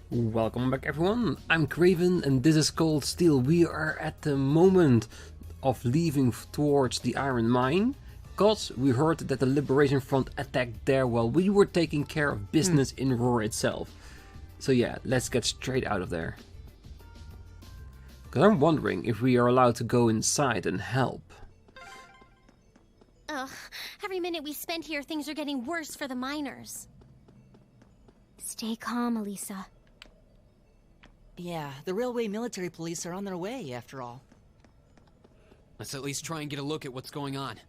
Welcome back everyone, I'm Craven and this is called Steel. We are at the moment of leaving towards the Iron Mine, cause we heard that the Liberation Front attacked there while we were taking care of business in Roar itself. So yeah, let's get straight out of there. Cause I'm wondering if we are allowed to go inside and help. Ugh, every minute we spend here, things are getting worse for the miners. Stay calm, Elisa. Yeah, the railway military police are on their way, after all. Let's at least try and get a look at what's going on.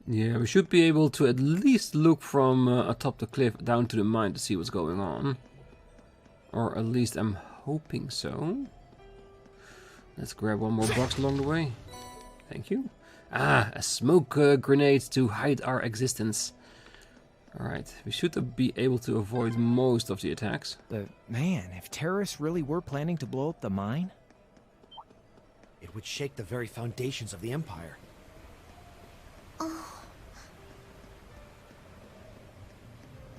Yeah, we should be able to at least look from atop the cliff down to the mine to see what's going on. Or at least I'm hoping so. Let's grab one more box along the way. Thank you. Ah, a smoke grenade to hide our existence. Alright, we should be able to avoid most of the attacks. But man, if terrorists really were planning to blow up the mine? It would shake the very foundations of the Empire.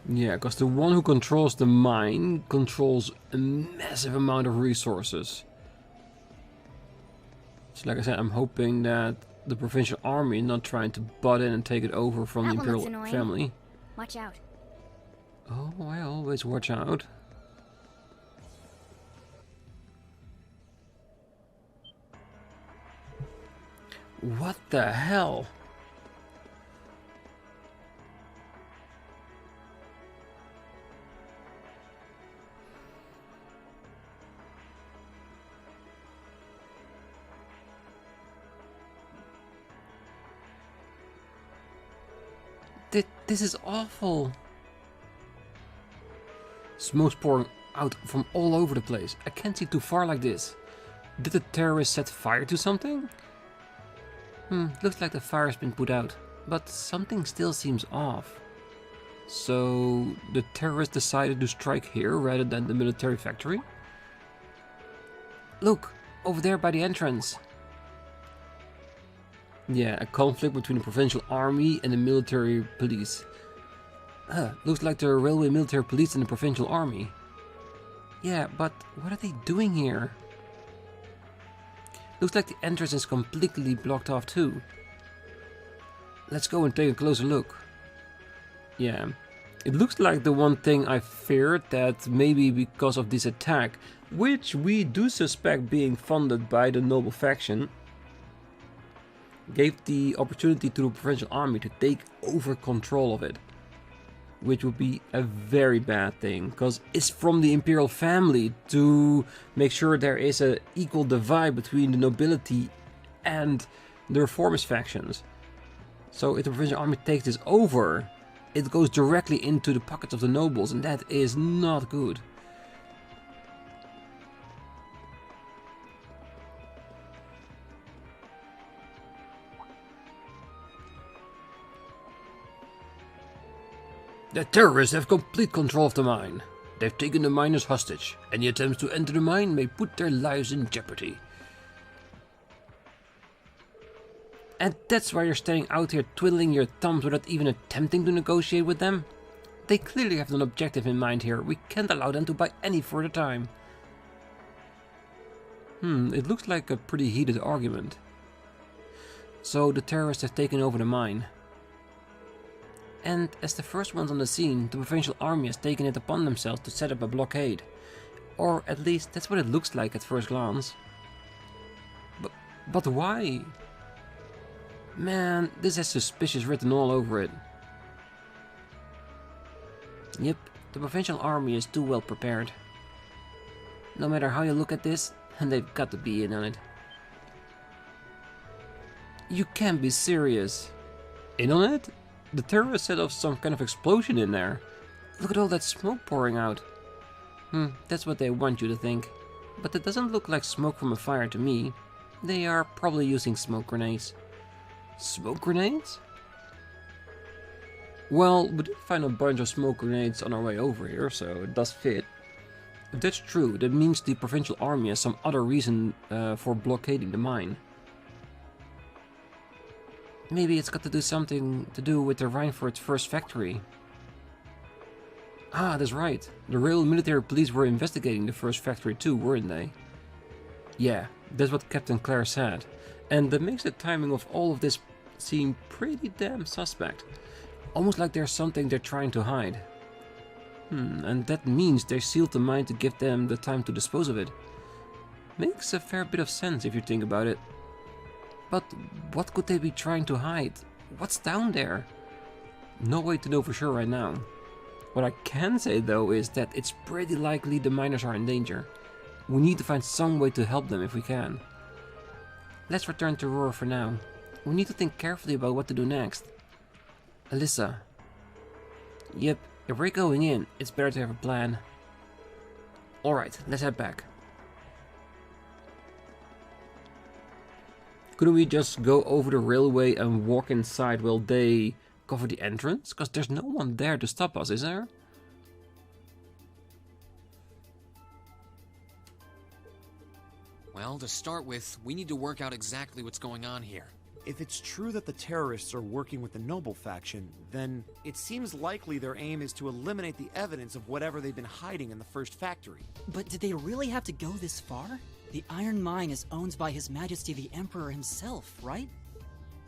Yeah, because the one who controls the mine controls a massive amount of resources. So like I said, I'm hoping that the provincial army is not trying to butt in and take it over from the Imperial family. Watch out. Oh, I always watch out. What the hell? This is awful. Smoke's pouring out from all over the place. I can't see too far like this. Did the terrorists set fire to something? Looks like the fire has been put out, but something still seems off. So the terrorists decided to strike here rather than the military factory? Look, over there by the entrance. Yeah, a conflict between the provincial army and the military police. Looks like the railway military police and the provincial army. Yeah, but what are they doing here? Looks like the entrance is completely blocked off too. Let's go and take a closer look. Yeah, it looks like the one thing I feared, that maybe because of this attack, which we do suspect being funded by the Noble faction, gave the opportunity to the provincial army to take over control of it. Which would be a very bad thing, because it's from the Imperial family to make sure there is an equal divide between the nobility and the Reformist factions. So if the provincial army takes this over, it goes directly into the pockets of the nobles, and that is not good. The terrorists have complete control of the mine. They've taken the miners hostage. Any attempts to enter the mine may put their lives in jeopardy. And that's why you're staying out here twiddling your thumbs without even attempting to negotiate with them? They clearly have an objective in mind here. We can't allow them to buy any further time. It looks like a pretty heated argument. So the terrorists have taken over the mine. And as the first ones on the scene, the provincial army has taken it upon themselves to set up a blockade. Or at least that's what it looks like at first glance. But why? Man, this has suspicious written all over it. Yep, the provincial army is too well prepared. No matter how you look at this, they've got to be in on it. You can't be serious. In on it? The terrorists set off some kind of explosion in there. Look at all that smoke pouring out. That's what they want you to think. But it doesn't look like smoke from a fire to me. They are probably using smoke grenades. Smoke grenades? Well, we did find a bunch of smoke grenades on our way over here, so it does fit. If that's true, that means the provincial army has some other reason for blockading the mine. Maybe it's got to do something to do with the Reinford's first factory. Ah, that's right. The Royal Military Police were investigating the first factory too, weren't they? Yeah, that's what Captain Claire said. And that makes the timing of all of this seem pretty damn suspect. Almost like there's something they're trying to hide. And that means they sealed the mine to give them the time to dispose of it. Makes a fair bit of sense if you think about it. But what could they be trying to hide? What's down there? No way to know for sure right now. What I can say though is that it's pretty likely the miners are in danger. We need to find some way to help them if we can. Let's return to Roar for now. We need to think carefully about what to do next. Alyssa. Yep, if we're going in, it's better to have a plan. Alright, let's head back. Couldn't we just go over the railway and walk inside while they cover the entrance? Because there's no one there to stop us, is there? Well, to start with, we need to work out exactly what's going on here. If it's true that the terrorists are working with the Noble faction, then it seems likely their aim is to eliminate the evidence of whatever they've been hiding in the first factory. But did they really have to go this far? The iron mine is owned by His Majesty the Emperor himself, right?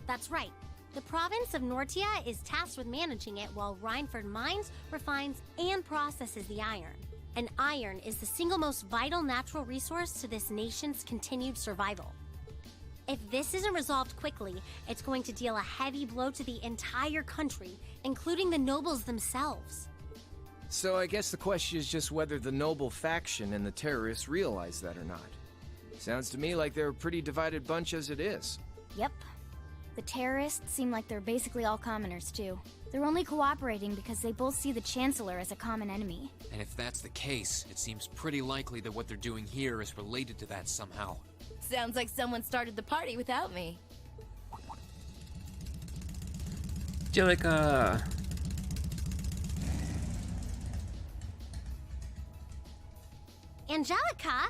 That's right. The province of Nortia is tasked with managing it while Reinford mines, refines, and processes the iron. And iron is the single most vital natural resource to this nation's continued survival. If this isn't resolved quickly, it's going to deal a heavy blow to the entire country, including the nobles themselves. So I guess the question is just whether the Noble faction and the terrorists realize that or not. Sounds to me like they're a pretty divided bunch as it is. Yep. The terrorists seem like they're basically all commoners, too. They're only cooperating because they both see the Chancellor as a common enemy. And if that's the case, it seems pretty likely that what they're doing here is related to that somehow. Sounds like someone started the party without me. Angelica! Angelica?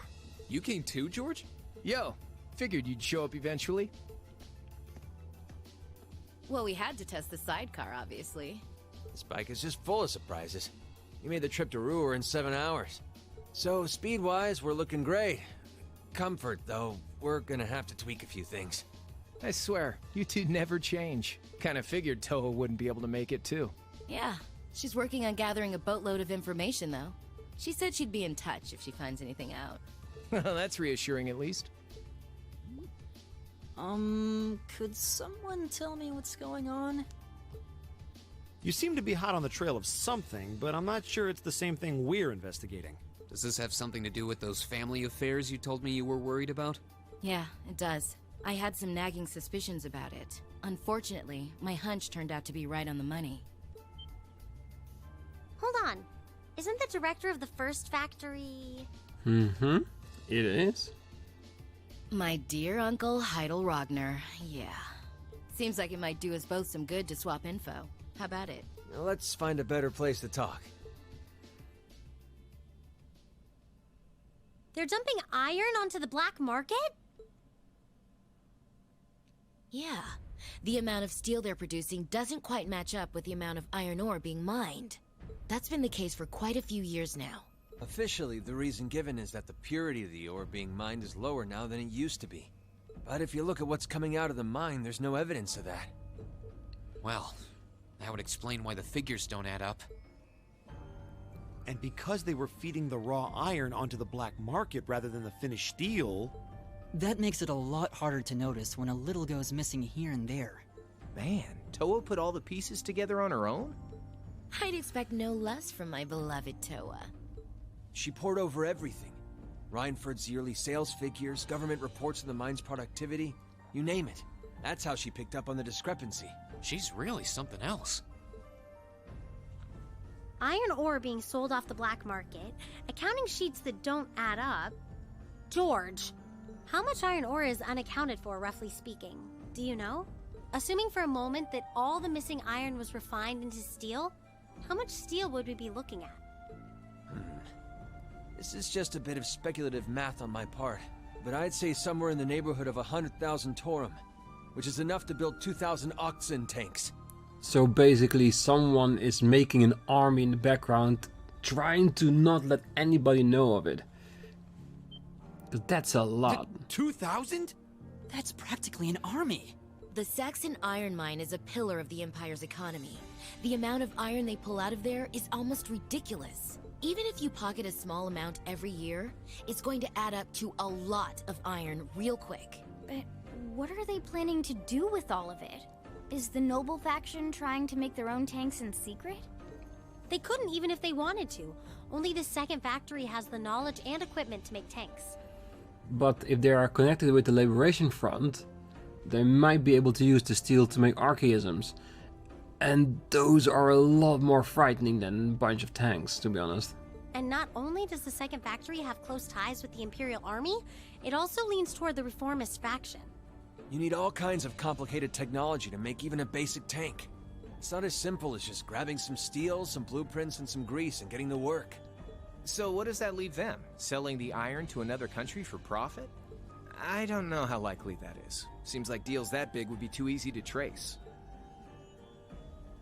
You came too, George? Yo, figured you'd show up eventually. Well, we had to test the sidecar, obviously. This bike is just full of surprises. You made the trip to Ruhr in 7 hours. So, speed-wise, we're looking great. Comfort, though, we're gonna have to tweak a few things. I swear, you two never change. Kinda figured Toa wouldn't be able to make it too. Yeah, she's working on gathering a boatload of information, though. She said she'd be in touch if she finds anything out. Well, that's reassuring at least. Could someone tell me what's going on? You seem to be hot on the trail of something, but I'm not sure it's the same thing we're investigating. Does this have something to do with those family affairs you told me you were worried about? Yeah, it does. I had some nagging suspicions about it. Unfortunately, my hunch turned out to be right on the money. Hold on. Isn't the director of the first factory... Mm-hmm. It is. My dear Uncle Heidel Rogner, yeah. Seems like it might do us both some good to swap info. How about it? Now let's find a better place to talk. They're dumping iron onto the black market? Yeah. The amount of steel they're producing doesn't quite match up with the amount of iron ore being mined. That's been the case for quite a few years now. Officially, the reason given is that the purity of the ore being mined is lower now than it used to be. But if you look at what's coming out of the mine, there's no evidence of that. Well, that would explain why the figures don't add up. And because they were feeding the raw iron onto the black market rather than the finished steel... That makes it a lot harder to notice when a little goes missing here and there. Man, Toa put all the pieces together on her own? I'd expect no less from my beloved Toa. She poured over everything. Reinford's yearly sales figures, government reports on the mine's productivity, you name it. That's how she picked up on the discrepancy. She's really something else. Iron ore being sold off the black market, accounting sheets that don't add up. George, how much iron ore is unaccounted for, roughly speaking? Do you know? Assuming for a moment that all the missing iron was refined into steel, how much steel would we be looking at? This is just a bit of speculative math on my part, but I'd say somewhere in the neighborhood of 100,000 Torum, which is enough to build 2,000 oxen tanks. So basically someone is making an army in the background trying to not let anybody know of it. Because that's a lot. 2,000? That's practically an army. The Saxon iron mine is a pillar of the Empire's economy. The amount of iron they pull out of there is almost ridiculous. Even if you pocket a small amount every year, it's going to add up to a lot of iron real quick. But what are they planning to do with all of it? Is the Noble faction trying to make their own tanks in secret? They couldn't even if they wanted to. Only the second factory has the knowledge and equipment to make tanks. But if they are connected with the Liberation Front, they might be able to use the steel to make archaisms. And those are a lot more frightening than a bunch of tanks, to be honest. And not only does the second factory have close ties with the Imperial Army, it also leans toward the Reformist faction. You need all kinds of complicated technology to make even a basic tank. It's not as simple as just grabbing some steel, some blueprints, and some grease and getting to work. So what does that leave them? Selling the iron to another country for profit? I don't know how likely that is. Seems like deals that big would be too easy to trace.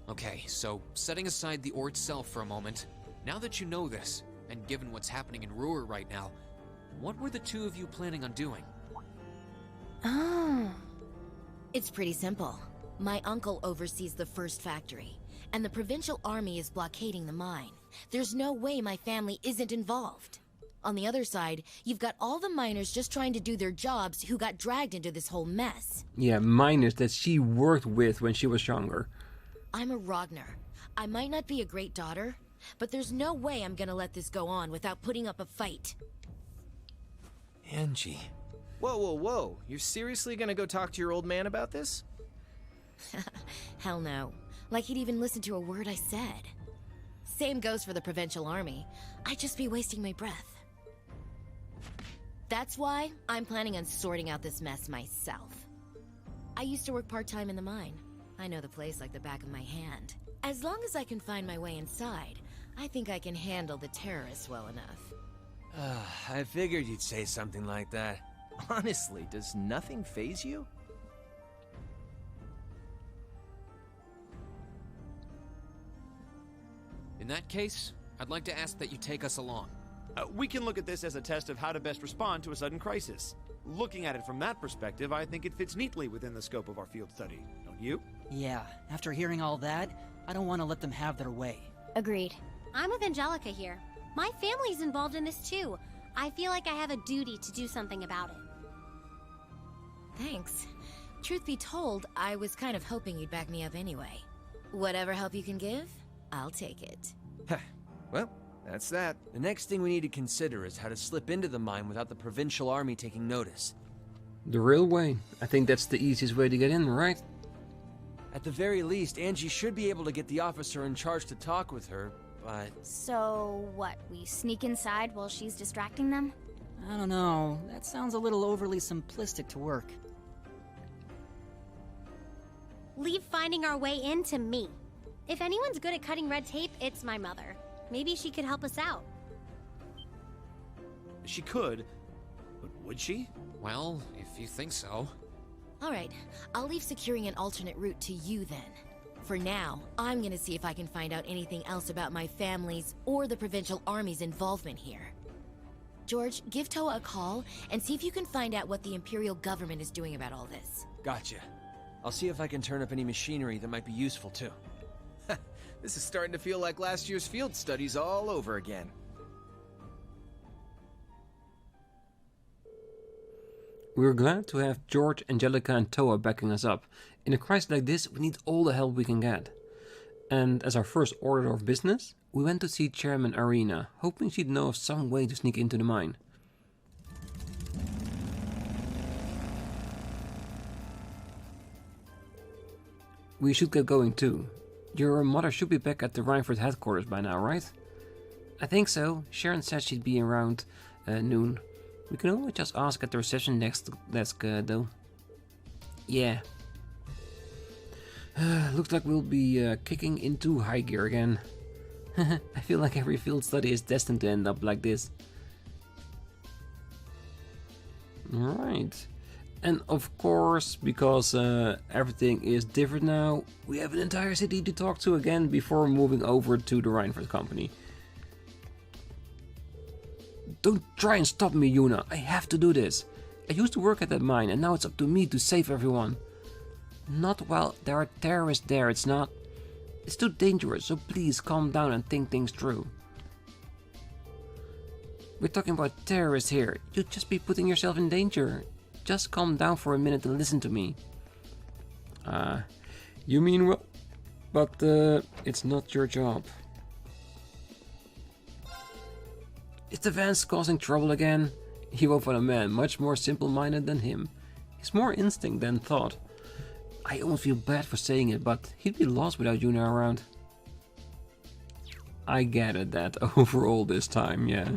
Okay, so setting aside the ore itself for a moment, now that you know this, and given what's happening in Ruhr right now, what were the two of you planning on doing? Oh. It's pretty simple. My uncle oversees the first factory, and the provincial army is blockading the mine. There's no way my family isn't involved. On the other side, you've got all the miners just trying to do their jobs who got dragged into this whole mess. Yeah, miners that she worked with when she was younger. I'm a Ragnar. I might not be a great daughter, but there's no way I'm gonna let this go on without putting up a fight. Angie. Whoa, whoa, whoa. You're seriously gonna go talk to your old man about this? Hell no. Like he'd even listen to a word I said. Same goes for the provincial army. I'd just be wasting my breath. That's why I'm planning on sorting out this mess myself. I used to work part-time in the mine. I know the place like the back of my hand. As long as I can find my way inside, I think I can handle the terrorists well enough. I figured you'd say something like that. Honestly, does nothing faze you? In that case, I'd like to ask that you take us along. We can look at this as a test of how to best respond to a sudden crisis. Looking at it from that perspective, I think it fits neatly within the scope of our field study, don't you? Yeah, after hearing all that, I don't want to let them have their way. Agreed. I'm with Angelica here. My family's involved in this too. I feel like I have a duty to do something about it. Thanks. Truth be told, I was kind of hoping you'd back me up anyway. Whatever help you can give, I'll take it. Well, that's that. The next thing we need to consider is how to slip into the mine without the provincial army taking notice. The real way. I think that's the easiest way to get in, right? At the very least, Angie should be able to get the officer in charge to talk with her, but... So, what, we sneak inside while she's distracting them? I don't know. That sounds a little overly simplistic to work. Leave finding our way in to me. If anyone's good at cutting red tape, it's my mother. Maybe she could help us out. She could, but would she? Well, if you think so. Alright, I'll leave securing an alternate route to you then. For now, I'm gonna see if I can find out anything else about my family's or the provincial army's involvement here. George, give Toa a call and see if you can find out what the Imperial government is doing about all this. Gotcha. I'll see if I can turn up any machinery that might be useful too. This is starting to feel like last year's field studies all over again. We're glad to have George, Angelica and Toa backing us up. In a crisis like this, we need all the help we can get. And as our first order of business, we went to see Chairman Arena, hoping she'd know of some way to sneak into the mine. We should get going too. Your mother should be back at the Reinford headquarters by now, right? I think so. Sharon said she'd be around noon. We can always just ask at the reception desk though. Yeah. Looks like we'll be kicking into high gear again. I feel like every field study is destined to end up like this. Alright. And of course, because everything is different now, we have an entire city to talk to again before moving over to the Reinford company. Don't try and stop me, Yuna. I have to do this. I used to work at that mine, and now it's up to me to save everyone. Not while there are terrorists there, it's not. It's too dangerous, so please calm down and think things through. We're talking about terrorists here. You'd just be putting yourself in danger. Just calm down for a minute and listen to me. You mean well, but it's not your job. Is the Vance causing trouble again? He won't find a man much more simple-minded than him. He's more instinct than thought. I almost feel bad for saying it, but he'd be lost without Yuna around. I gathered that overall this time, yeah.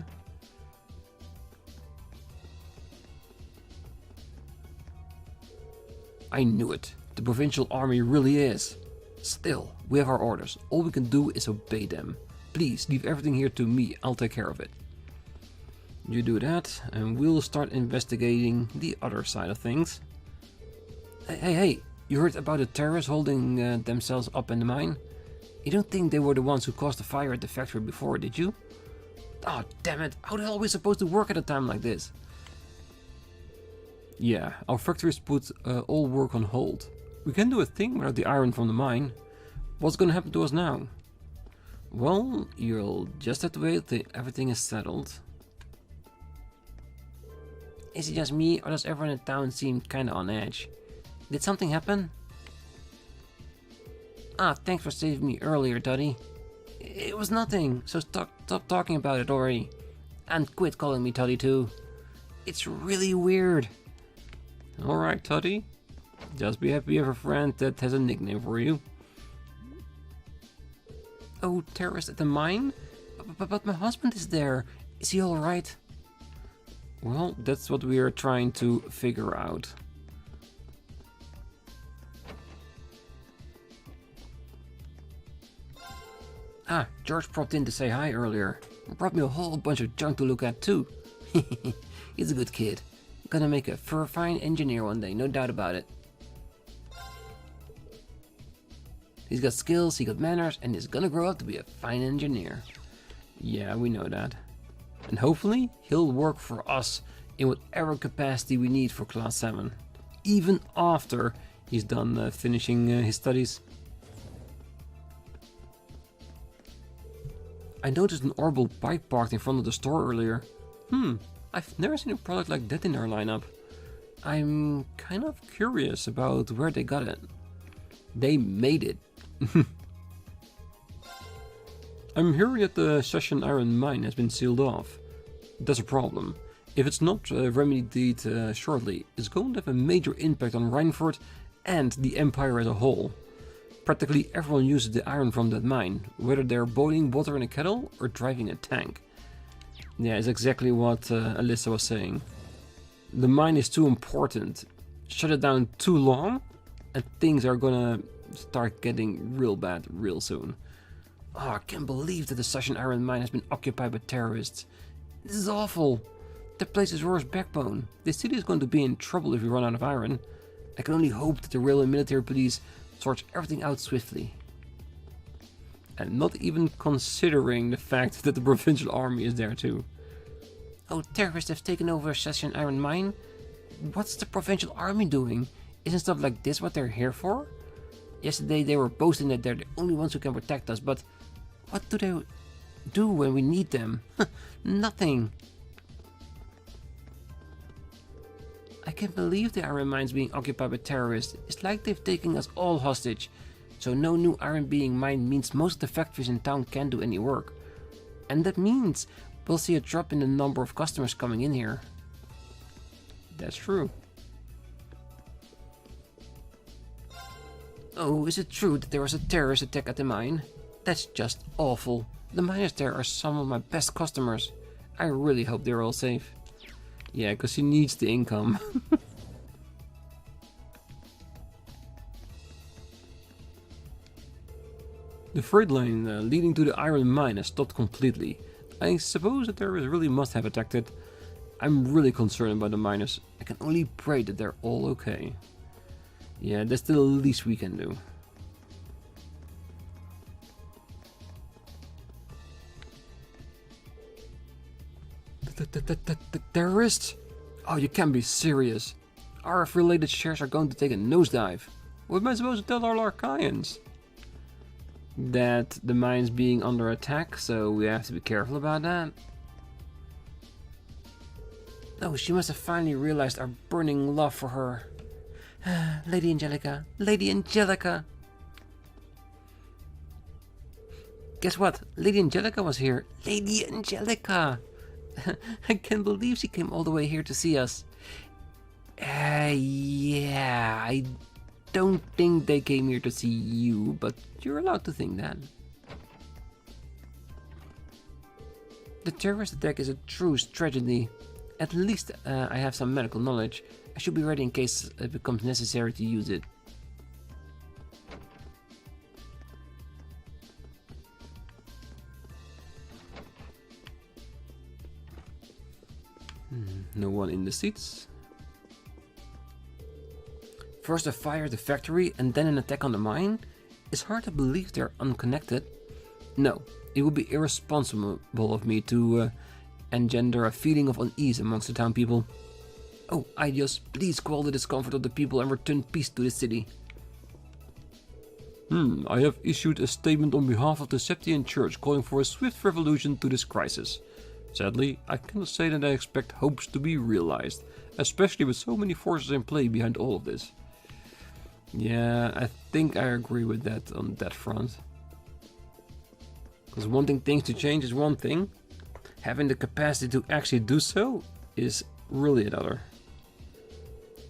I knew it. The provincial army really is. Still, we have our orders. All we can do is obey them. Please, leave everything here to me. I'll take care of it. You do that, and we'll start investigating the other side of things. Hey, you heard about the terrorists holding themselves up in the mine? You don't think they were the ones who caused the fire at the factory before, did you? Oh, damn it. How the hell are we supposed to work at a time like this? Yeah, our factories put all work on hold. We can't do a thing without the iron from the mine. What's gonna happen to us now? Well, you'll just have to wait till everything is settled. Is it just me, or does everyone in town seem kinda on edge? Did something happen? Ah, thanks for saving me earlier, Duddy. It was nothing, so stop talking about it already. And quit calling me Tuddy too. It's really weird. Alright, Tuddy. Just be happy you have a friend that has a nickname for you. Oh, terrorist at the mine? But my husband is there. Is he alright? Well, that's what we are trying to figure out. Ah, George popped in to say hi earlier. Brought me a whole bunch of junk to look at too. He's a good kid. Gonna make a fine engineer one day, no doubt about it. He's got skills, he got manners, and he's gonna grow up to be a fine engineer. Yeah, we know that. And hopefully, he'll work for us in whatever capacity we need for Class 7. Even after he's done finishing his studies. I noticed an orbital bike parked in front of the store earlier. I've never seen a product like that in our lineup. I'm kind of curious about where they got it. They made it. I'm hearing that the Session Iron Mine has been sealed off. That's a problem. If it's not remedied shortly, it's going to have a major impact on Reinford and the Empire as a whole. Practically everyone uses the iron from that mine, whether they're boiling water in a kettle or driving a tank. Yeah, it's exactly what Alyssa was saying. The mine is too important. Shut it down too long, and things are gonna start getting real bad real soon. Oh, I can't believe that the Session Iron Mine has been occupied by terrorists. This is awful. That place is Roar's backbone. The city is going to be in trouble if we run out of iron. I can only hope that the rail and military police sorts everything out swiftly. And not even considering the fact that the provincial army is there too. Oh, terrorists have taken over Session Iron Mine? What's the provincial army doing? Isn't stuff like this what they're here for? Yesterday they were boasting that they're the only ones who can protect us, but what do they do when we need them? Nothing. I can't believe the iron mine's being occupied by terrorists. It's like they've taken us all hostage. So no new iron being mined means most of the factories in town can't do any work. And that means we'll see a drop in the number of customers coming in here. That's true. Oh, is it true that there was a terrorist attack at the mine? That's just awful. The miners there are some of my best customers. I really hope they're all safe. Yeah, because he needs the income. The freight line leading to the iron mine has stopped completely. I suppose the terrorists really must have attacked it. I'm really concerned about the miners. I can only pray that they're all okay. Yeah, that's the least we can do. The The terrorists? Oh, you can't be serious. RF-related shares are going to take a nosedive. What am I supposed to tell our Larkaians? That the mine's being under attack, so we have to be careful about that. Oh, she must have finally realized our burning love for her. Lady Angelica, Lady Angelica! Guess what? Lady Angelica was here. Lady Angelica! I can't believe she came all the way here to see us. Yeah, I don't think they came here to see you, but you're allowed to think that. The terrorist attack is a true tragedy. At least I have some medical knowledge. I should be ready in case it becomes necessary to use it. No one in the seats. First a fire at the factory and then an attack on the mine? It's hard to believe they're unconnected. No, it would be irresponsible of me to engender a feeling of unease amongst the town people. Oh, Idios, please quell the discomfort of the people and return peace to the city. I have issued a statement on behalf of the Septian Church calling for a swift revolution to this crisis. Sadly, I cannot say that I expect hopes to be realized, especially with so many forces in play behind all of this. Yeah, I think I agree with that on that front. Because wanting things to change is one thing, having the capacity to actually do so is really another.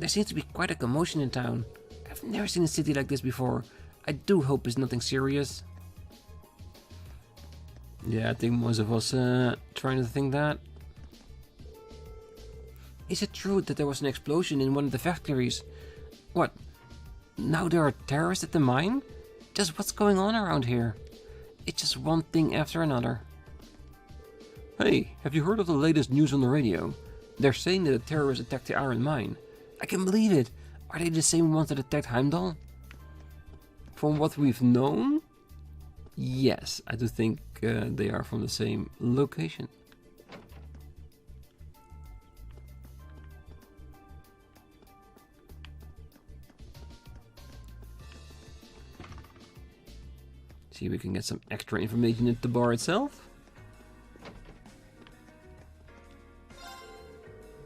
There seems to be quite a commotion in town. I've never seen a city like this before. I do hope it's nothing serious. Yeah, I think most of us trying to think that. Is it true that there was an explosion in one of the factories? What? Now there are terrorists at the mine? Just what's going on around here? It's just one thing after another. Hey, have you heard of the latest news on the radio? They're saying that the terrorists attacked the iron mine. I can believe it. Are they the same ones that attacked Heimdall? From what we've known? Yes, I do think they are from the same location. See if we can get some extra information at the bar itself.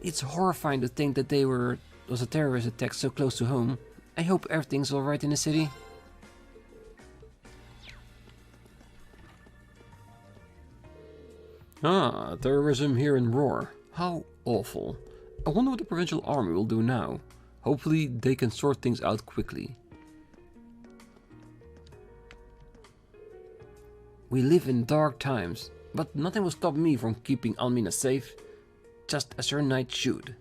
It's horrifying to think that was a terrorist attack so close to home. I hope everything's alright in the city. Ah, terrorism here in Roar. How awful. I wonder what the provincial army will do now. Hopefully they can sort things out quickly. We live in dark times, but nothing will stop me from keeping Almina safe, just as her knight should.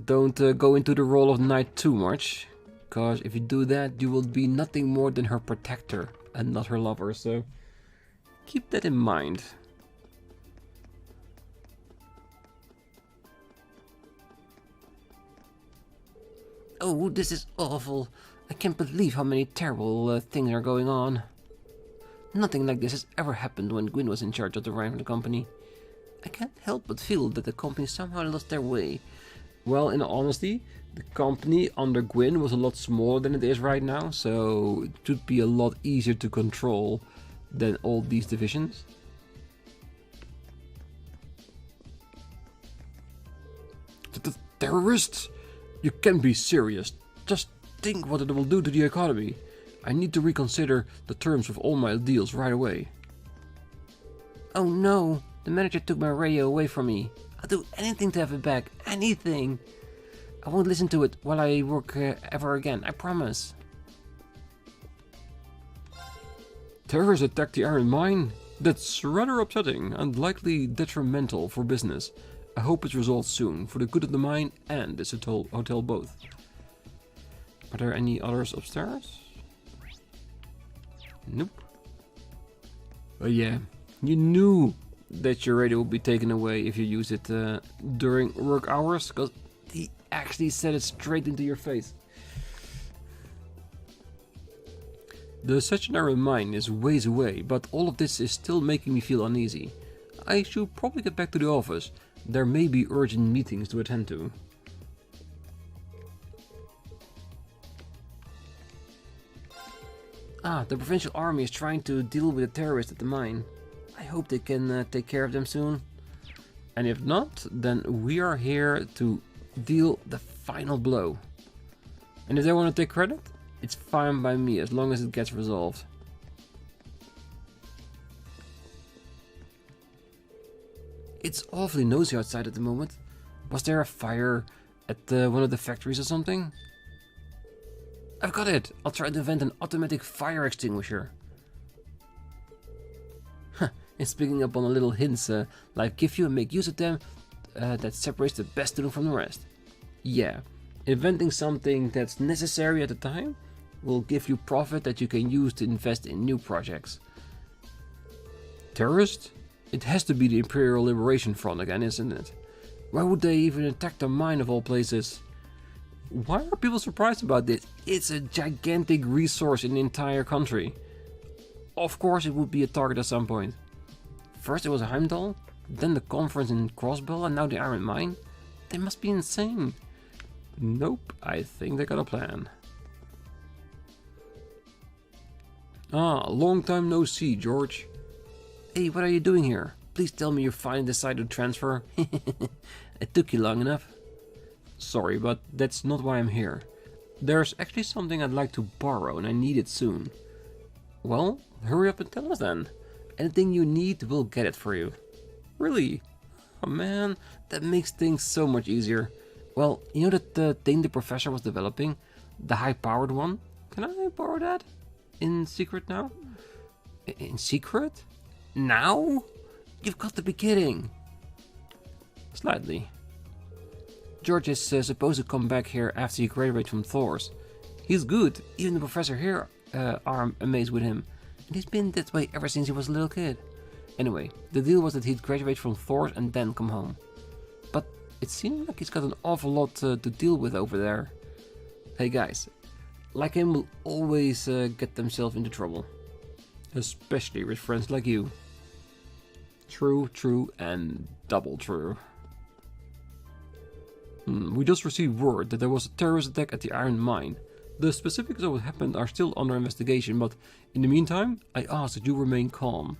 Don't go into the role of knight too much, cause if you do that you will be nothing more than her protector and not her lover, so keep that in mind. Oh, this is awful. I can't believe how many terrible things are going on. Nothing like this has ever happened when Gwyn was in charge of the Reinford company. I can't help but feel that the company somehow lost their way. Well, in all honesty, the company under Gwyn was a lot smaller than it is right now, so it should be a lot easier to control than all these divisions. The terrorists? You can't be serious. Just think what it will do to the economy. I need to reconsider the terms of all my deals right away. Oh no, the manager took my radio away from me. I'll do anything to have it back, anything. I won't listen to it while I work ever again, I promise. Terrorists attacked the iron mine? That's rather upsetting and likely detrimental for business. I hope it's resolved soon, for the good of the mine and this hotel both. Are there any others upstairs? Nope. Oh yeah, you knew that your radio would be taken away if you use it during work hours, because he actually said it straight into your face. The stationary mine is ways away, but all of this is still making me feel uneasy. I should probably get back to the office. There may be urgent meetings to attend to. Ah, the provincial army is trying to deal with the terrorists at the mine. I hope they can take care of them soon. And if not, then we are here to deal the final blow. And if they want to take credit, it's fine by me as long as it gets resolved. It's awfully noisy outside at the moment. Was there a fire at one of the factories or something? I've got it! I'll try to invent an automatic fire extinguisher. It's picking up on a little hints life give you and make use of them that separates the best student from the rest. Yeah, inventing something that's necessary at the time will give you profit that you can use to invest in new projects. Terrorist? It has to be the Imperial Liberation Front again, isn't it? Why would they even attack the mine of all places? Why are people surprised about this? It's a gigantic resource in the entire country. Of course it would be a target at some point. First it was Heimdall, then the conference in Crossbell, and now the Iron Mine. They must be insane. Nope, I think they got a plan. Ah, long time no see, George. Hey, what are you doing here? Please tell me you finally decided to transfer. It took you long enough. Sorry, but that's not why I'm here. There's actually something I'd like to borrow and I need it soon. Well, hurry up and tell us then. Anything you need, we'll get it for you. Really? Oh man, that makes things so much easier. Well, you know that thing the professor was developing? The high-powered one? Can I borrow that? In secret now? In secret? Now? You've got to be kidding. Slightly. George is supposed to come back here after he graduates from Thors. He's good, even the professor here are amazed with him. And he's been that way ever since he was a little kid. Anyway, the deal was that he'd graduate from Thors and then come home. But it seems like he's got an awful lot to deal with over there. Hey guys, like him will always get themselves into trouble. Especially with friends like you. True, true, and double true. We just received word that there was a terrorist attack at the Iron Mine. The specifics of what happened are still under investigation, but in the meantime, I ask that you remain calm.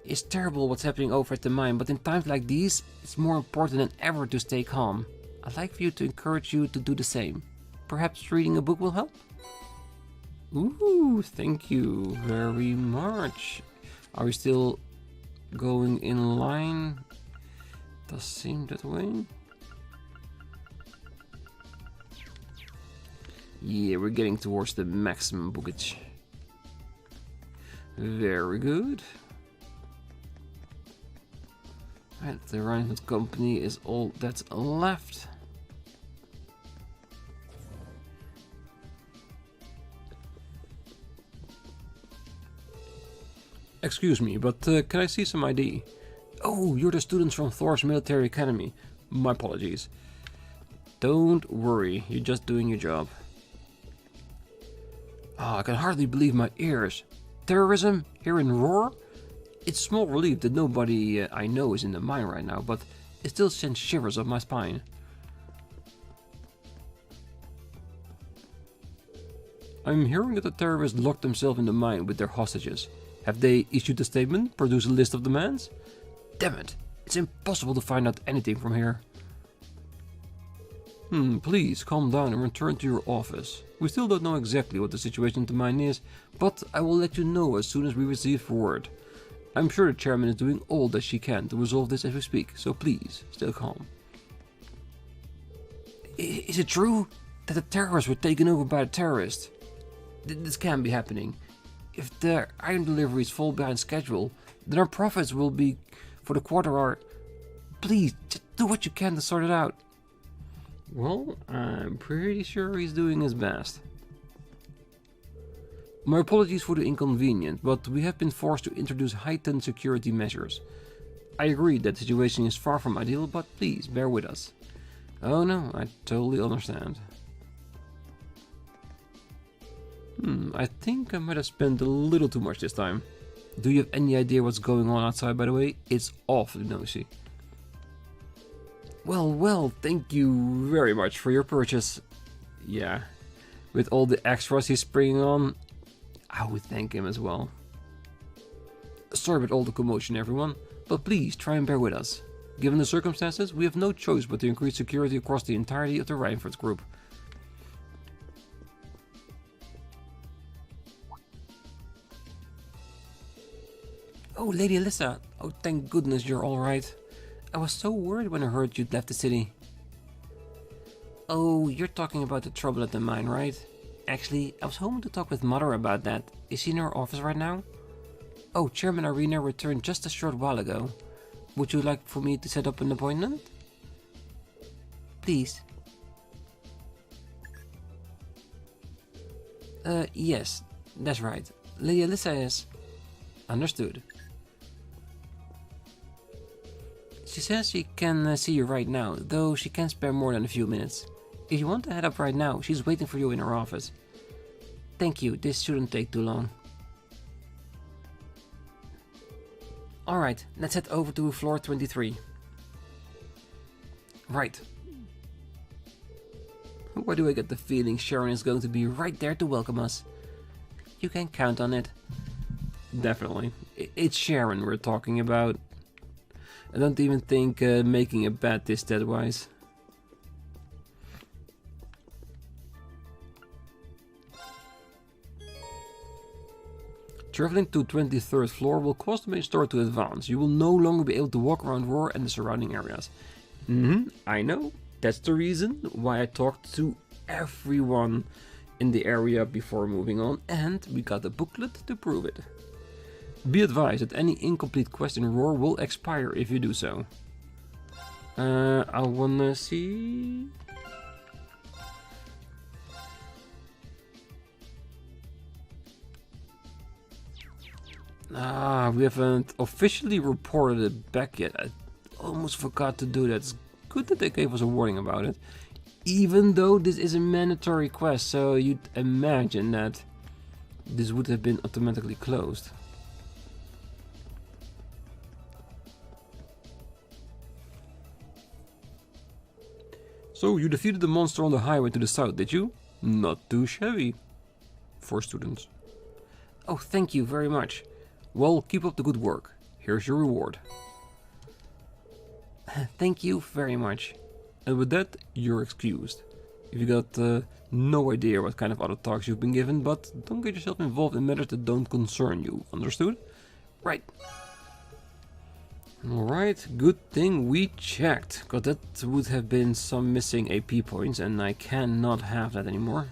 It's terrible what's happening over at the mine, but in times like these, it's more important than ever to stay calm. I'd like for you to encourage you to do the same. Perhaps reading a book will help? Ooh, thank you very much. Are we still going in line? Does seem that way. Yeah, we're getting towards the maximum bookage. Very good. Right, the Reinford company is all that's left. Excuse me, but can I see some ID? Oh, you're the students from Thors Military Academy. My apologies. Don't worry, you're just doing your job. I can hardly believe my ears. Terrorism here in Roar? It's small relief that nobody I know is in the mine right now, but it still sends shivers up my spine. I'm hearing that the terrorists locked themselves in the mine with their hostages. Have they issued a statement, produced a list of demands? Damn it, it's impossible to find out anything from here. Please calm down and return to your office. We still don't know exactly what the situation at the mine is, but I will let you know as soon as we receive word. I'm sure the chairman is doing all that she can to resolve this as we speak, so please, stay calm. Is it true that the terrorists were taken over by the terrorists? This can't be happening. If the iron deliveries fall behind schedule, then our profits will be for the quarter are... Please, just do what you can to sort it out. Well, I'm pretty sure he's doing his best. My apologies for the inconvenience, but we have been forced to introduce heightened security measures. I agree that the situation is far from ideal, but please bear with us. Oh no, I totally understand. I think I might have spent a little too much this time. Do you have any idea what's going on outside, by the way? It's awfully noisy. Well, thank you very much for your purchase. Yeah, with all the extras he's bringing on, I would thank him as well. Sorry about all the commotion, everyone, but please try and bear with us. Given the circumstances, we have no choice but to increase security across the entirety of the Reinford group. Oh, Lady Alyssa. Oh, thank goodness you're alright. I was so worried when I heard you'd left the city. Oh, you're talking about the trouble at the mine, right? Actually, I was hoping to talk with Mother about that. Is she in her office right now? Oh, Chairman Arena returned just a short while ago. Would you like for me to set up an appointment? Please. Yes, that's right. Lady Alyssa is... Understood. She says she can see you right now, though she can't spare more than a few minutes. If you want to head up right now, she's waiting for you in her office. Thank you, this shouldn't take too long. Alright, let's head over to floor 23. Right. Why do I get the feeling Sharon is going to be right there to welcome us? You can count on it. Definitely. It's Sharon we're talking about. I don't even think making a bet is that wise. Traveling to 23rd floor will cause the main story to advance. You will no longer be able to walk around Roar and the surrounding areas. I know. That's the reason why I talked to everyone in the area before moving on, and we got a booklet to prove it. Be advised that any incomplete quest in Roar will expire if you do so. I wanna see... we haven't officially reported it back yet. I almost forgot to do that. It's good that they gave us a warning about it. Even though this is a mandatory quest, so you'd imagine that this would have been automatically closed. So, you defeated the monster on the highway to the south, did you? Not too shabby. For students. Oh, thank you very much. Well, keep up the good work. Here's your reward. Thank you very much. And with that, you're excused. If you got no idea what kind of other talks you've been given, but don't get yourself involved in matters that don't concern you. Understood? Right. Alright, good thing we checked, because that would have been some missing AP points, and I cannot have that anymore.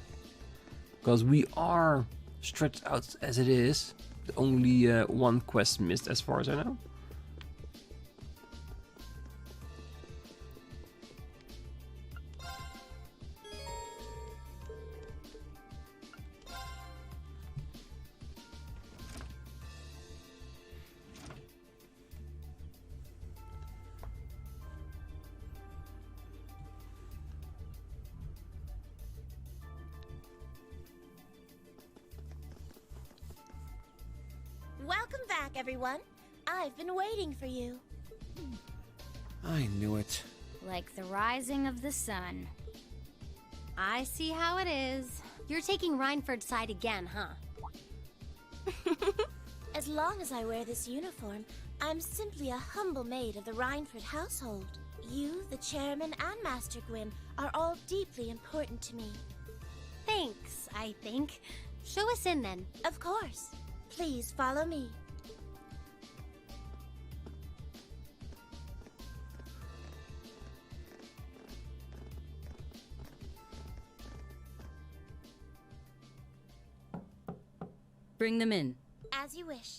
Because we are stretched out as it is. Only one quest missed as far as I know. Welcome back, everyone. I've been waiting for you. I knew it. Like the rising of the sun. I see how it is. You're taking Reinford's side again, huh? As long as I wear this uniform, I'm simply a humble maid of the Reinford household. You, the chairman, and Master Gwyn are all deeply important to me. Thanks, I think. Show us in then. Of course. Please follow me. Bring them in. As you wish.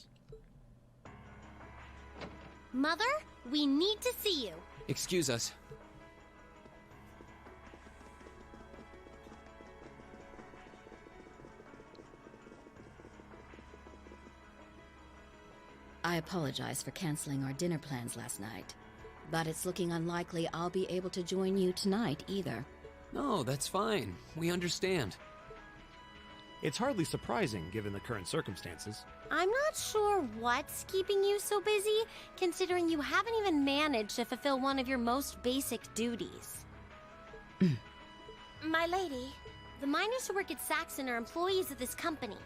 Mother, we need to see you. Excuse us. I apologize for canceling our dinner plans last night, but it's looking unlikely I'll be able to join you tonight either. No, that's fine. We understand. It's hardly surprising given the current circumstances. I'm not sure what's keeping you so busy, considering you haven't even managed to fulfill one of your most basic duties. My lady. The miners who work at Saxon are employees of this company.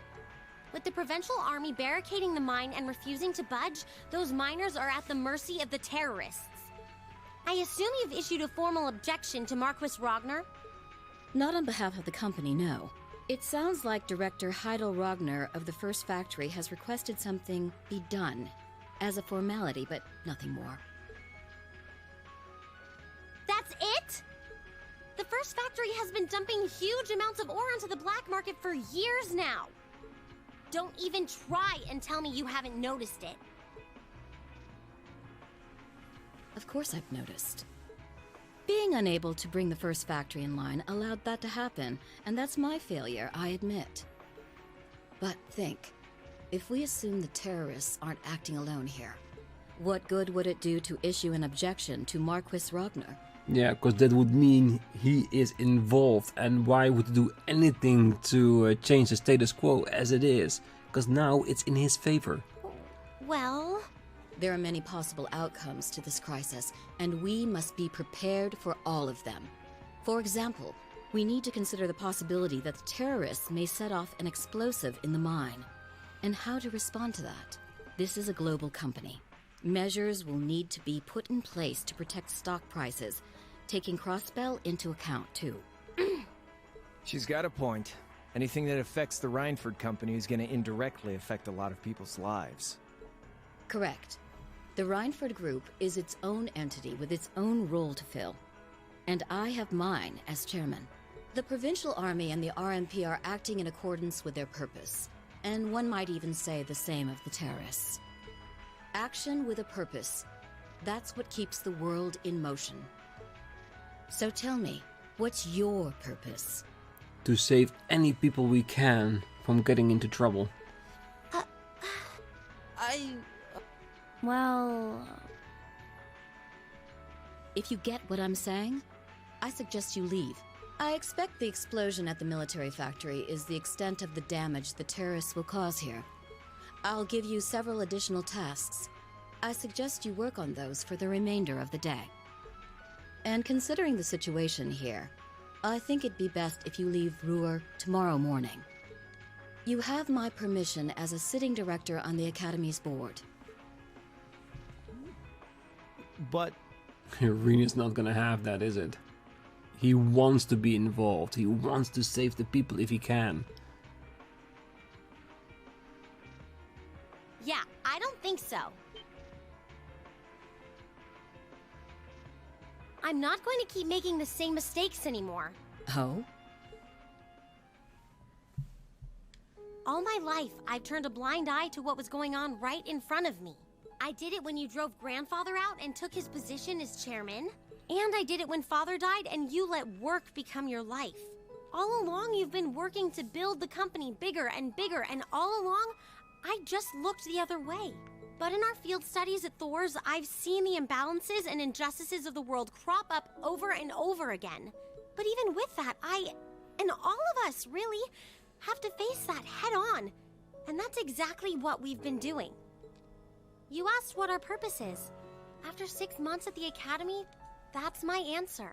With the Provincial Army barricading the mine and refusing to budge, those miners are at the mercy of the terrorists. I assume you've issued a formal objection to Marquis Ragnar? Not on behalf of the company, no. It sounds like Director Heidel Ragnar of the First Factory has requested something be done as a formality, but nothing more. That's it? The First Factory has been dumping huge amounts of ore onto the black market for years now. Don't even try and tell me you haven't noticed it. Of course I've noticed. Being unable to bring the First Factory in line allowed that to happen, and that's my failure, I admit. But think, if we assume the terrorists aren't acting alone here, what good would it do to issue an objection to Marquis Ragnar? Yeah, because that would mean he is involved, and why would he do anything to change the status quo as it is? Because now it's in his favor. Well... There are many possible outcomes to this crisis, and we must be prepared for all of them. For example, we need to consider the possibility that the terrorists may set off an explosive in the mine, and how to respond to that. This is a global company. Measures will need to be put in place to protect stock prices, taking cross-spell into account, too. She's got a point. Anything that affects the Reinford company is going to indirectly affect a lot of people's lives. Correct. The Reinford Group is its own entity with its own role to fill. And I have mine as chairman. The Provincial Army and the RMP are acting in accordance with their purpose. And one might even say the same of the terrorists. Action with a purpose. That's what keeps the world in motion. So tell me, what's your purpose? To save any people we can from getting into trouble. Well... If you get what I'm saying, I suggest you leave. I expect the explosion at the military factory is the extent of the damage the terrorists will cause here. I'll give you several additional tasks. I suggest you work on those for the remainder of the day. And considering the situation here, I think it'd be best if you leave Ruhr tomorrow morning. You have my permission as a sitting director on the Academy's board. But... Rean is not gonna have that, is it? He wants to be involved. He wants to save the people if he can. Yeah, I don't think so. I'm not going to keep making the same mistakes anymore. Oh? All my life, I've turned a blind eye to what was going on right in front of me. I did it when you drove Grandfather out and took his position as chairman. And I did it when Father died and you let work become your life. All along, you've been working to build the company bigger, and all along, I just looked the other way. But in our field studies at Thors, I've seen the imbalances and injustices of the world crop up over and over again. But even with that, I, and all of us, really, have to face that head on. And that's exactly what we've been doing. You asked what our purpose is. After 6 months at the Academy, that's my answer.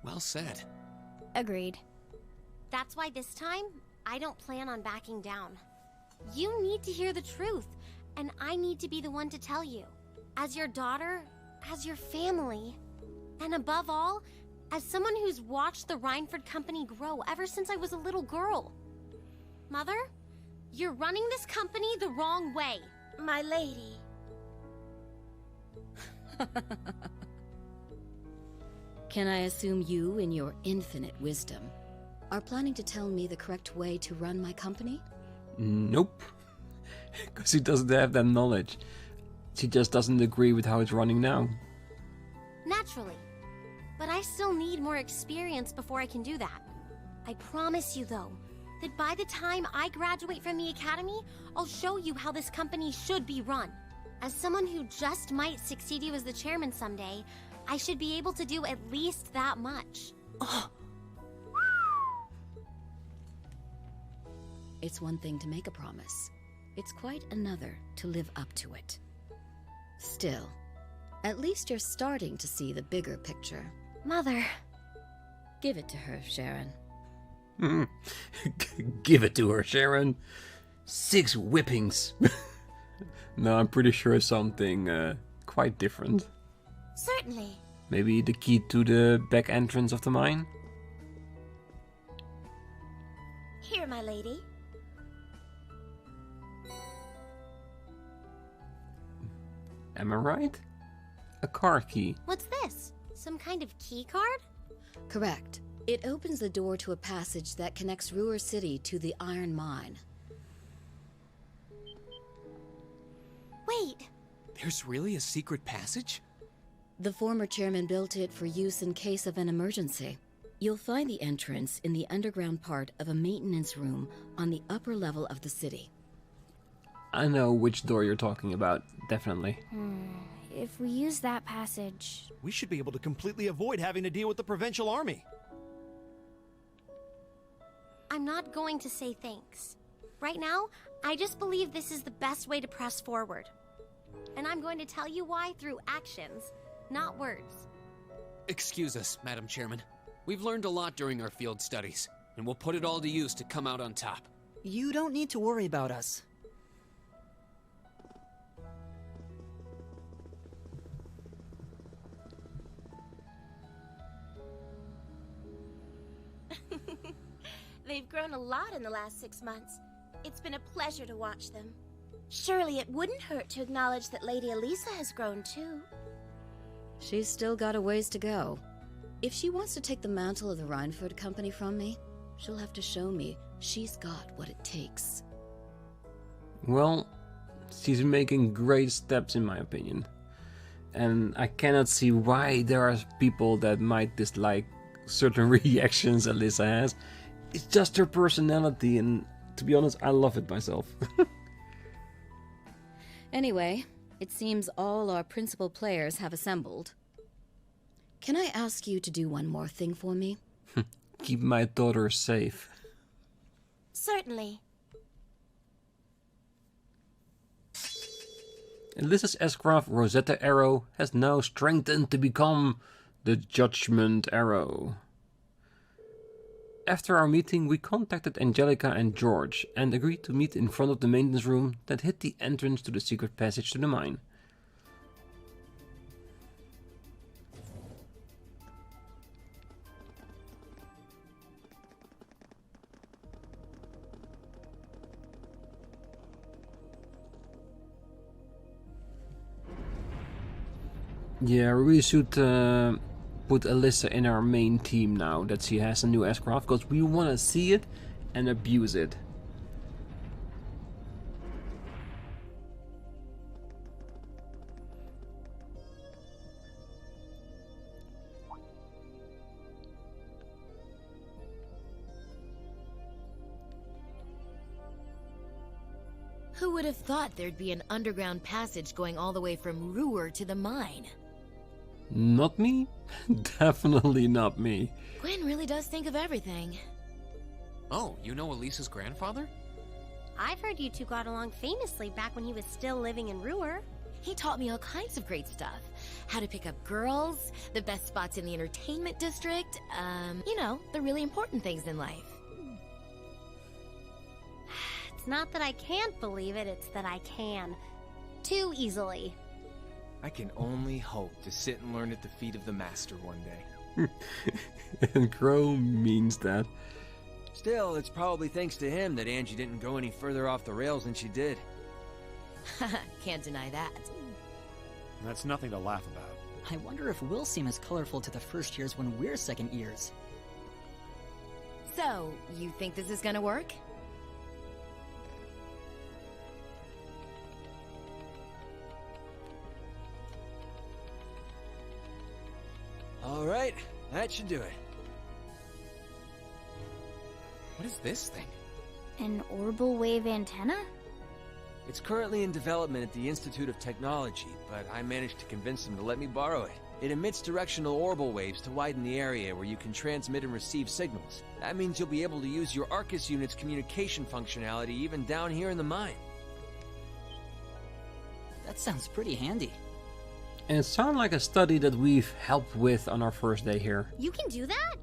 Well said. Agreed. That's why this time, I don't plan on backing down. You need to hear the truth, and I need to be the one to tell you. As your daughter, as your family, and above all, as someone who's watched the Reinford company grow ever since I was a little girl. Mother, you're running this company the wrong way. My lady. Can I assume you, in your infinite wisdom, are planning to tell me the correct way to run my company? Nope. Because she doesn't have that knowledge. She just doesn't agree with how it's running now. Naturally. But I still need more experience before I can do that. I promise you, though, that by the time I graduate from the Academy, I'll show you how this company should be run. As someone who just might succeed you as the chairman someday, I should be able to do at least that much. It's one thing to make a promise, It's quite another to live up to it. Still, at least you're starting to see the bigger picture. Mother. Give it to her, Sharon. Give it to her, Sharon. 6 whippings. No, I'm pretty sure something quite different. Certainly. Maybe the key to the back entrance of the mine? Here, my lady. Am I right? A car key. What's this? Some kind of key card? Correct. It opens the door to a passage that connects Ruhr City to the iron mine. Wait! There's really a secret passage? The former chairman built it for use in case of an emergency. You'll find the entrance in the underground part of a maintenance room on the upper level of the city. I know which door you're talking about, definitely. If we use that passage... We should be able to completely avoid having to deal with the provincial army. I'm not going to say thanks. Right now, I just believe this is the best way to press forward. And I'm going to tell you why through actions, not words. Excuse us, Madam Chairman. We've learned a lot during our field studies, and we'll put it all to use to come out on top. You don't need to worry about us. They've grown a lot in the last 6 months. It's been a pleasure to watch them. Surely it wouldn't hurt to acknowledge that Lady Elisa has grown too. She's still got a ways to go. If she wants to take the mantle of the Reinford company from me, she'll have to show me she's got what it takes. Well, she's making great steps in my opinion. And I cannot see why there are people that might dislike certain reactions Alyssa has. It's just her personality, and to be honest, I love it myself. Anyway, it seems all our principal players have assembled. Can I ask you to do one more thing for me? Keep my daughter safe. Certainly. Alyssa's S-Craft Rosetta Arrow has now strengthened to become the Judgment Arrow. After our meeting, we contacted Angelica and George and agreed to meet in front of the maintenance room that hid the entrance to the secret passage to the mine. Yeah, we should put Alyssa in our main team now that she has a new S-Craft, because we want to see it and abuse it. Who would have thought there'd be an underground passage going all the way from Ruhr to the mine? Not me? Definitely not me. Gwen really does think of everything. Oh, you know Elisa's grandfather? I've heard you two got along famously back when he was still living in Ruhr. He taught me all kinds of great stuff. How to pick up girls, the best spots in the entertainment district, you know, the really important things in life. It's not that I can't believe it, it's that I can. Too easily. I can only hope to sit and learn at the feet of the master one day. And Crow means that. Still, it's probably thanks to him that Angie didn't go any further off the rails than she did. Can't deny that. That's nothing to laugh about. I wonder if we'll seem as colorful to the first years when we're second years. So, you think this is gonna work? Alright, that should do it. What is this thing? An orbital wave antenna? It's currently in development at the Institute of Technology, but I managed to convince them to let me borrow it. It emits directional orbital waves to widen the area where you can transmit and receive signals. That means you'll be able to use your Arcus unit's communication functionality even down here in the mine. That sounds pretty handy. And it sounds like a study that we've helped with on our first day here. You can do that?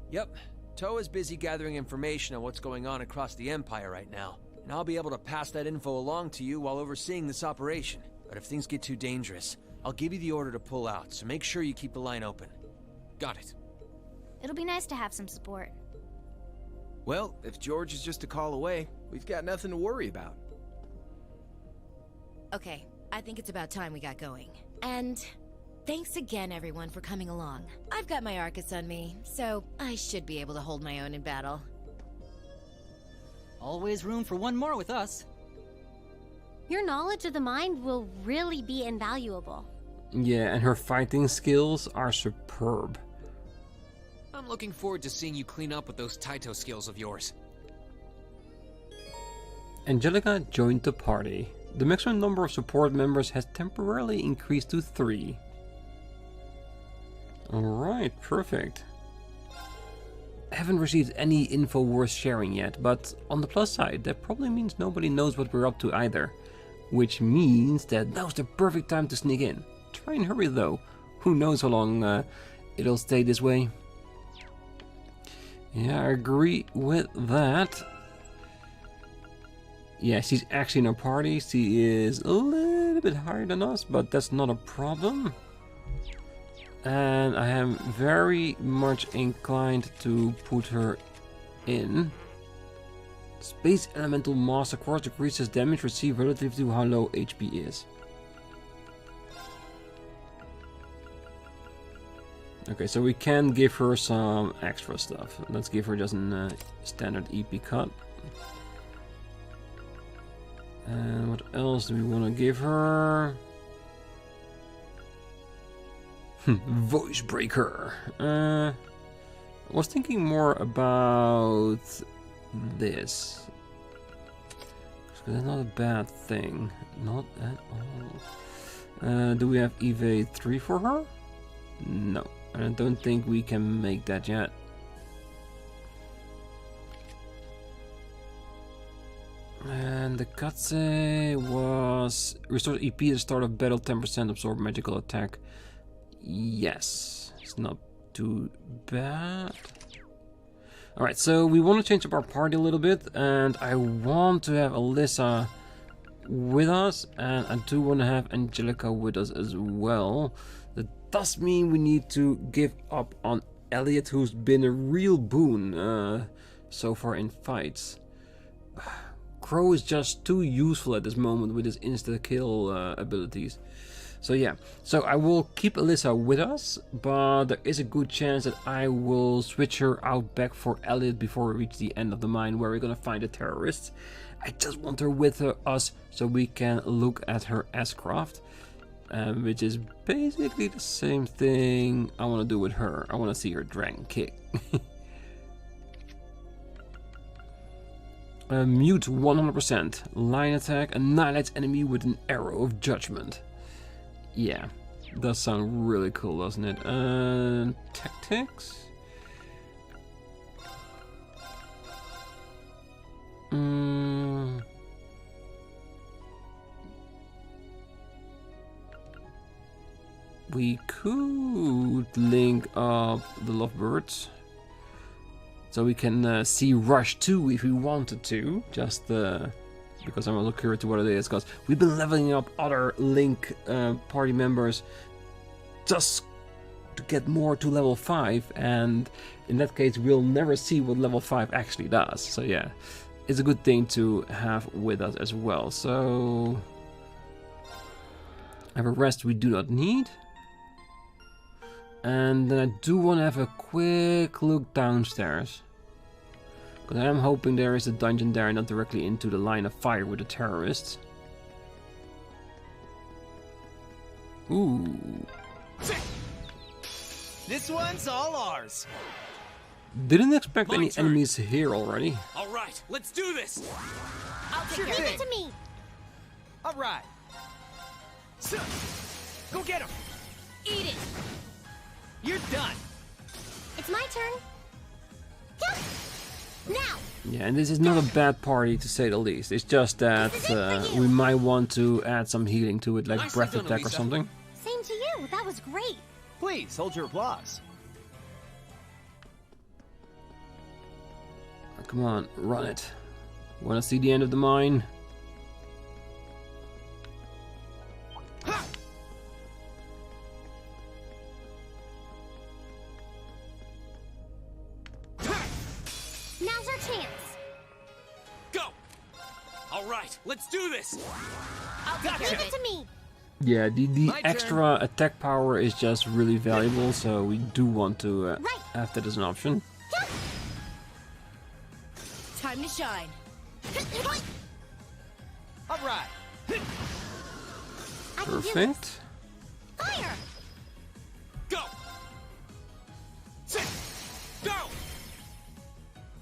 Yep. Toa is busy gathering information on what's going on across the Empire right now. And I'll be able to pass that info along to you while overseeing this operation. But if things get too dangerous, I'll give you the order to pull out, so make sure you keep the line open. Got it. It'll be nice to have some support. Well, if George is just a call away, we've got nothing to worry about. Okay, I think it's about time we got going. And thanks again, everyone, for coming along. I've got my Arcus on me, so I should be able to hold my own in battle. Always room for one more with us. Your knowledge of the mind will really be invaluable. Yeah, and her fighting skills are superb. I'm looking forward to seeing you clean up with those Taito skills of yours. Angelica joined the party. The maximum number of support members has temporarily increased to 3. Alright, perfect. I haven't received any info worth sharing yet, but on the plus side, that probably means nobody knows what we're up to either. Which means that now's the perfect time to sneak in. Try and hurry though. Who knows how long it'll stay this way. Yeah, I agree with that. Yeah, she's actually in our party. She is a little bit higher than us, but that's not a problem. And I am very much inclined to put her in. Space Elemental Master Course decreases damage received relative to how low HP is. Okay, so we can give her some extra stuff. Let's give her just a standard EP cut. And what else do we want to give her? Voice Breaker. I was thinking more about this. That's not a bad thing. Not at all. Do we have evade 3 for her? No. I don't think we can make that yet. And the Katse was restore EP at the start of battle, 10% absorb magical attack. Yes, it's not too bad. Alright, so we want to change up our party a little bit, and I want to have Alyssa with us, and I do want to have Angelica with us as well. That does mean we need to give up on Elliot, who's been a real boon so far in fights. Crow is just too useful at this moment with his insta-kill abilities. So yeah, so I will keep Alyssa with us, but there is a good chance that I will switch her out back for Elliot before we reach the end of the mine where we're gonna find the terrorists. I just want her with us so we can look at her S-craft, which is basically the same thing I want to do with her. I want to see her dragon kick. Mute 100%. Line attack annihilates enemy with an arrow of judgment. Yeah, does sound really cool, doesn't it? Tactics? We could link up the lovebirds. So we can see Rush 2 if we wanted to, just because I'm a little curious to what it is, because we've been leveling up other Link party members just to get more to level 5, and in that case we'll never see what level 5 actually does. So yeah, it's a good thing to have with us as well. So have a rest we do not need. And then I do want to have a quick look downstairs, because I am hoping there is a dungeon there, not directly into the line of fire with the terrorists. Ooh. This one's all ours. Didn't expect any enemies here already. All right, let's do this. I'll take care of it. Leave it to me. All right. So, go get him. Eat it. You're done. It's my turn. Yeah. Now! Yeah, and this is not a bad party to say the least. It's just that we might want to add some healing to it, like Nicely breath done, attack or Elisa. something. Same to you. That was great. Please, hold your applause. Oh, come on, run it. Wanna see the end of the mine? Now's our chance. Go! Alright, let's do this! Leave it to me. Yeah, the My extra attack power is just really valuable, so we do want to Right. have that as an option. Time to shine. All right. I can do this. Perfect. Fire! Go! Sit! Go!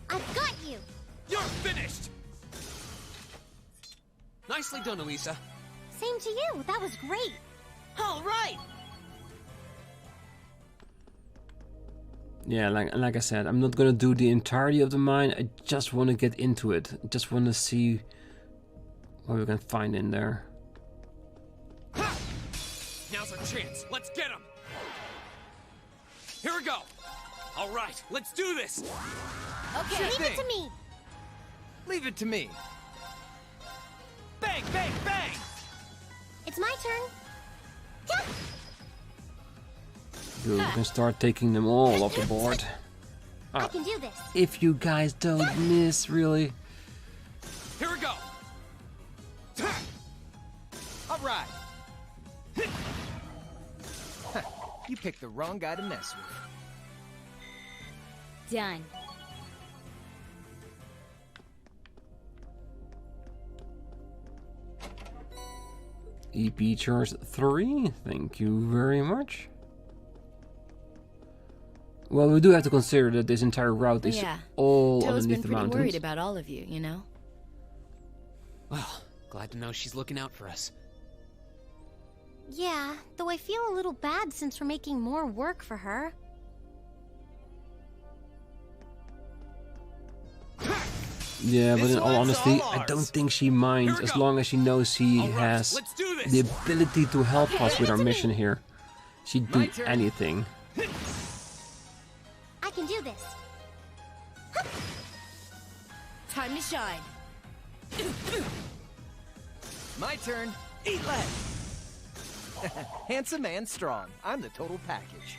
I've got you. You're finished! Nicely done, Elisa. Same to you. That was great. All right. Yeah, like I said, I'm not gonna do the entirety of the mine. I just want to get into it. I just want to see what we can find in there. Now's our chance. Let's get him! Here we go! Alright, let's do this! Okay. Leave it to me. Leave it to me. Bang, bang, bang! It's my turn. Good, we can start taking them all off the board. I can do this. If you guys don't miss, really. Here we go! All right. You picked the wrong guy to mess with. Done. EP charge 3, thank you very much. Well, we do have to consider that this entire route is Yeah. all Toe's underneath been the pretty mountains. worried about all of you, you know? Well, glad to know she's looking out for us. Yeah, though I feel a little bad since we're making more work for her. Yeah, but This in all one's honesty, all I ours. don't think she minds Here we as go. long as she knows she All right, has let's do this. the ability to help us with our to me. mission here. She'd My do turn. anything. I can do this. Time to shine. My turn. Eat lead. Handsome and strong. I'm the total package.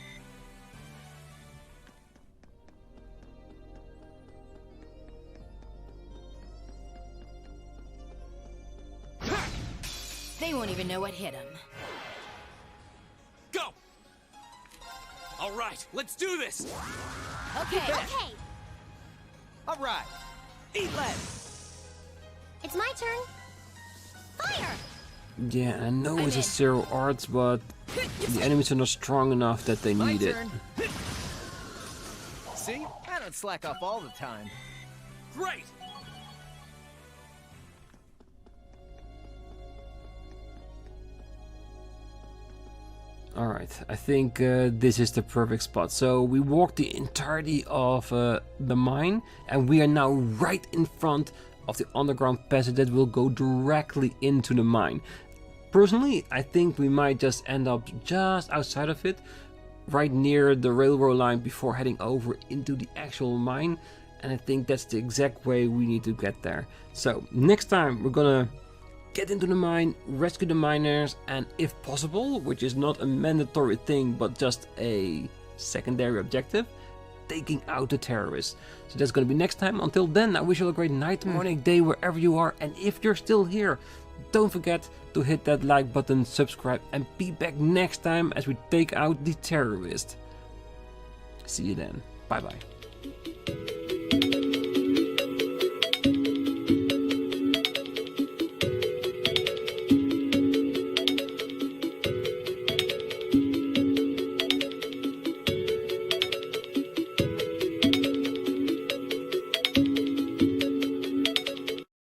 They won't even know what hit them. Go! Alright, let's do this! Okay. Okay, All right. Eat lead. it's my turn. Fire! Yeah, I know it's a zero arts, but the enemies are not strong enough that they My need it. turn. See? I don't slack off all the time. Great! Alright, I think this is the perfect spot. So we walked the entirety of the mine, and we are now right in front of the underground passage that will go directly into the mine. Personally, I think we might just end up just outside of it, right near the railroad line before heading over into the actual mine. And I think that's the exact way we need to get there. So next time we're gonna get into the mine, rescue the miners, and if possible, which is not a mandatory thing but just a secondary objective, taking out the terrorists. So that's gonna be next time. Until then, I wish you all a great night, morning, day, wherever you are. And if you're still here, don't forget to hit that like button, subscribe, and be back next time as we take out the terrorist. See you then. Bye bye.